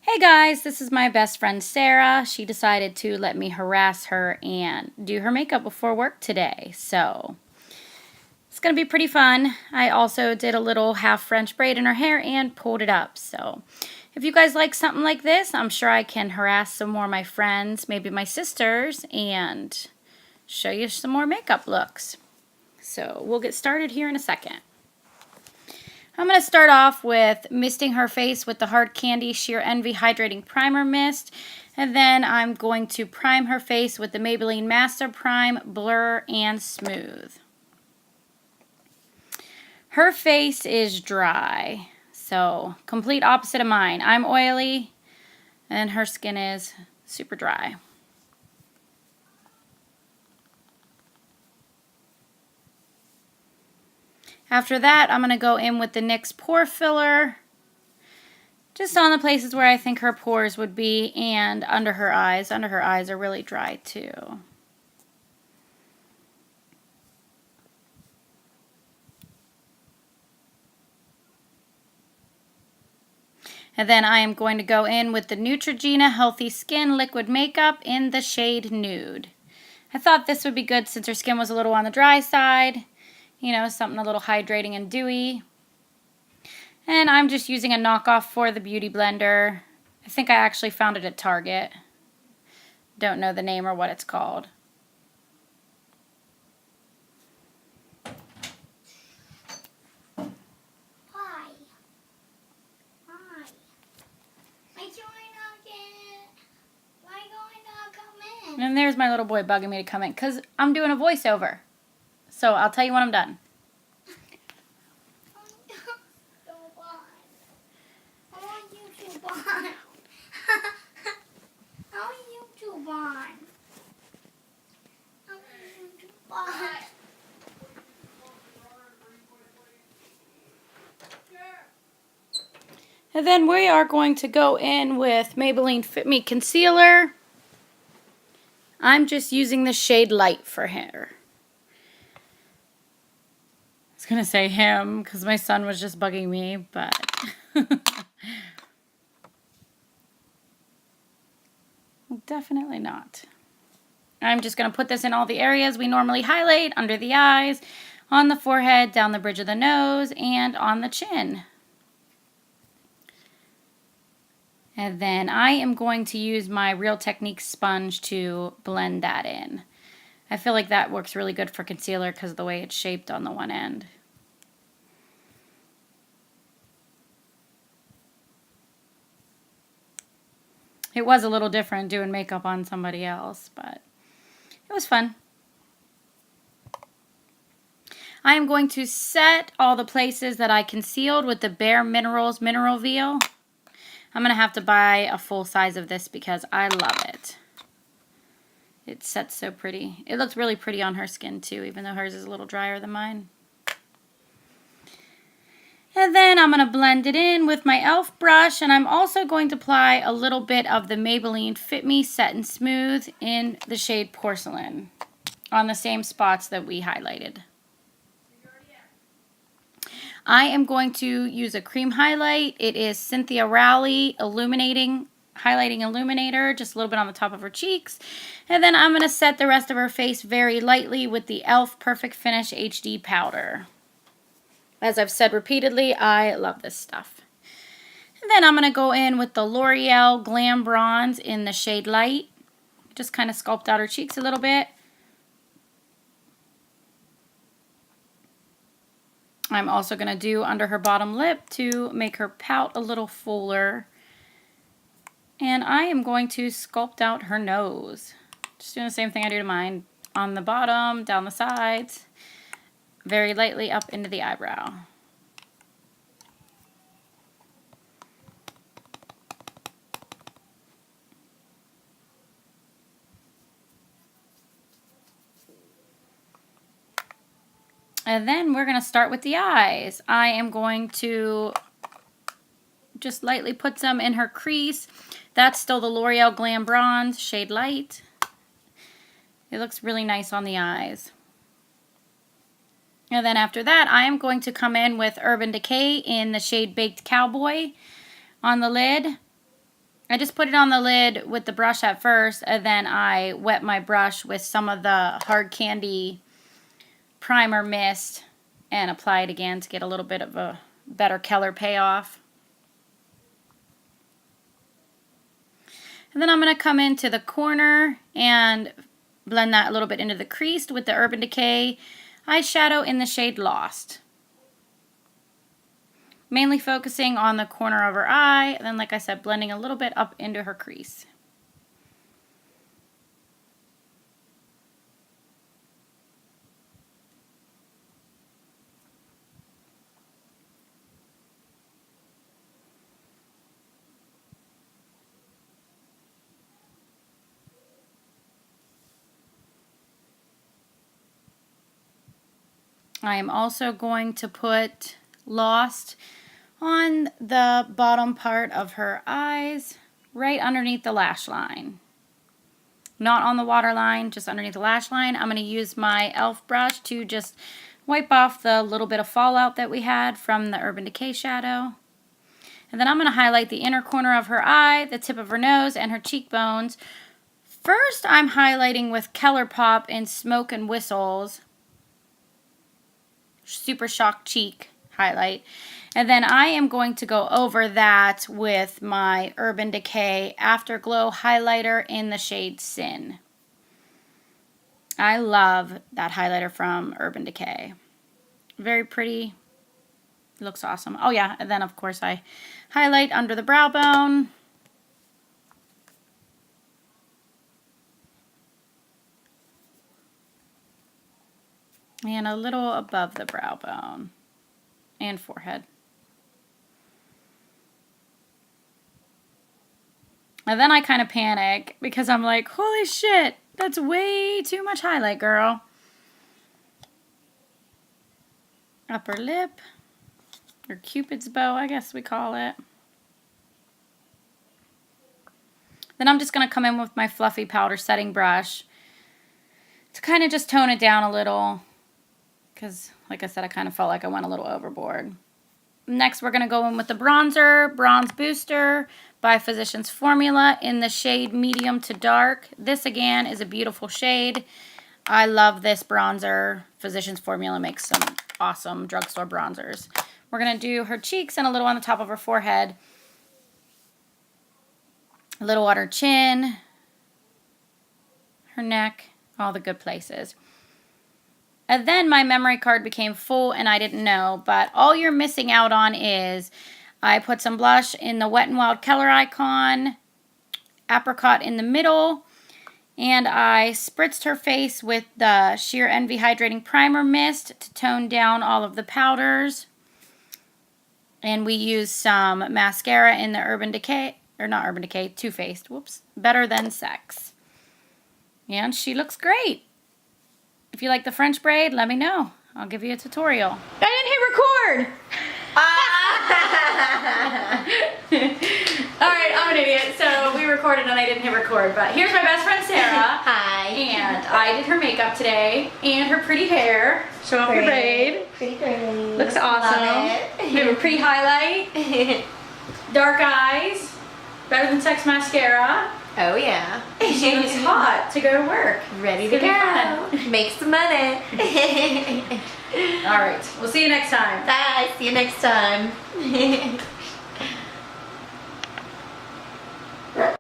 Hey guys, this is my best friend Sarah. She decided to let me harass her and do her makeup before work today. So it's going to be pretty fun. I also did a little half French braid in her hair and pulled it up. So if you guys like something like this, I'm sure I can harass some more of my friends, maybe my sisters, and show you some more makeup looks. So we'll get started here in a second. I'm going to start off with misting her face with the Hard Candy Sheer Envy Hydrating Primer Mist. And then I'm going to prime her face with the Maybelline Master Prime Blur and Smooth. Her face is dry, so complete opposite of mine. I'm oily and her skin is super dry. After that, I'm going to go in with the NYX Pore Filler, just on the places where I think her pores would be, and under her eyes. Under her eyes are really dry too. And then I am going to go in with the Neutrogena Healthy Skin Liquid Makeup in the shade Nude. I thought this would be good since her skin was a little on the dry side. You know, something a little hydrating and dewy. And I'm just using a knockoff for the Beauty Blender. I think I actually found it at Target. Don't know the name or what it's called. Hi. Why going not come in? And there's my little boy bugging me to come in because I'm doing a voiceover. So I'll tell you when I'm done. I want YouTube on. I want YouTube on. I want YouTube on. And then we are going to go in with Maybelline Fit Me Concealer. I'm just using the shade Light for her. I was going to say him because my son was just bugging me, but... Definitely not. I'm just going to put this in all the areas we normally highlight, under the eyes, on the forehead, down the bridge of the nose, and on the chin. And then I am going to use my Real Techniques sponge to blend that in. I feel like that works really good for concealer because of the way it's shaped on the one end. It was a little different doing makeup on somebody else, but it was fun. I am going to set all the places that I concealed with the Bare Minerals Mineral Veil. I'm going to have to buy a full size of this because I love it. It sets so pretty. It looks really pretty on her skin too, even though hers is a little drier than mine. And then I'm going to blend it in with my e.l.f. brush, and I'm also going to apply a little bit of the Maybelline Fit Me Set and Smooth in the shade Porcelain on the same spots that we highlighted. I am going to use a cream highlight. It is Cynthia Rowley Highlighting Illuminator, just a little bit on the top of her cheeks. And then I'm going to set the rest of her face very lightly with the e.l.f. Perfect Finish HD Powder. As I've said repeatedly, I love this stuff. And then I'm going to go in with the L'Oreal Glam Bronze in the shade Light. Just kind of sculpt out her cheeks a little bit. I'm also going to do under her bottom lip to make her pout a little fuller. And I am going to sculpt out her nose. Just doing the same thing I do to mine. On the bottom, down the sides. Very lightly up into the eyebrow. And then we're going to start with the eyes. I am going to just lightly put some in her crease. That's still the L'Oreal Glam Bronze, shade Light. It looks really nice on the eyes. And then after that, I am going to come in with Urban Decay in the shade Baked Cowboy on the lid. I just put it on the lid with the brush at first, and then I wet my brush with some of the Hard Candy primer mist and apply it again to get a little bit of a better color payoff. And then I'm going to come into the corner and blend that a little bit into the crease with the Urban Decay eyeshadow in the shade Lost. Mainly focusing on the corner of her eye, and then like I said, blending a little bit up into her crease. I am also going to put Lost on the bottom part of her eyes, right underneath the lash line. Not on the waterline, just underneath the lash line. I'm going to use my e.l.f. brush to just wipe off the little bit of fallout that we had from the Urban Decay shadow. And then I'm going to highlight the inner corner of her eye, the tip of her nose, and her cheekbones. First, I'm highlighting with ColourPop in Smoke and Whistles. Super Shock Cheek highlight. And then I am going to go over that with my Urban Decay Afterglow highlighter in the shade Sin. I love that highlighter from Urban Decay. Very pretty. Looks awesome. Oh yeah, and then of course I highlight under the brow bone. And a little above the brow bone and forehead. And then I kind of panic because I'm like, holy shit, that's way too much highlight, girl. Upper lip, or Cupid's bow, I guess we call it. Then I'm just going to come in with my fluffy powder setting brush to kind of just tone it down a little. Because, like I said, I kind of felt like I went a little overboard. Next, we're going to go in with the bronzer, Bronze Booster by Physicians Formula in the shade Medium to Dark. This, again, is a beautiful shade. I love this bronzer. Physicians Formula makes some awesome drugstore bronzers. We're going to do her cheeks and a little on the top of her forehead. A little on her chin, her neck, all the good places. And then my memory card became full and I didn't know, but all you're missing out on is I put some blush in the Wet n Wild Color Icon, apricot in the middle, and I spritzed her face with the Sheer Envy Hydrating Primer Mist to tone down all of the powders. And we used some mascara in the Urban Decay, or not Urban Decay, Too Faced, whoops, Better Than Sex. And she looks great. If you like the French braid, let me know. I'll give you a tutorial. I didn't hit record! Alright, I'm an idiot. So we recorded and I didn't hit record. But here's my best friend Sarah. Hi. And I did her makeup today. And her pretty hair. Show off your braid. Pretty braid. Looks awesome. Love it. We have a pretty highlight. Dark eyes. Better Than Sex mascara. Oh yeah. She looks hot to go to work. Ready to go. Make some money. Alright, we'll see you next time. Bye. See you next time.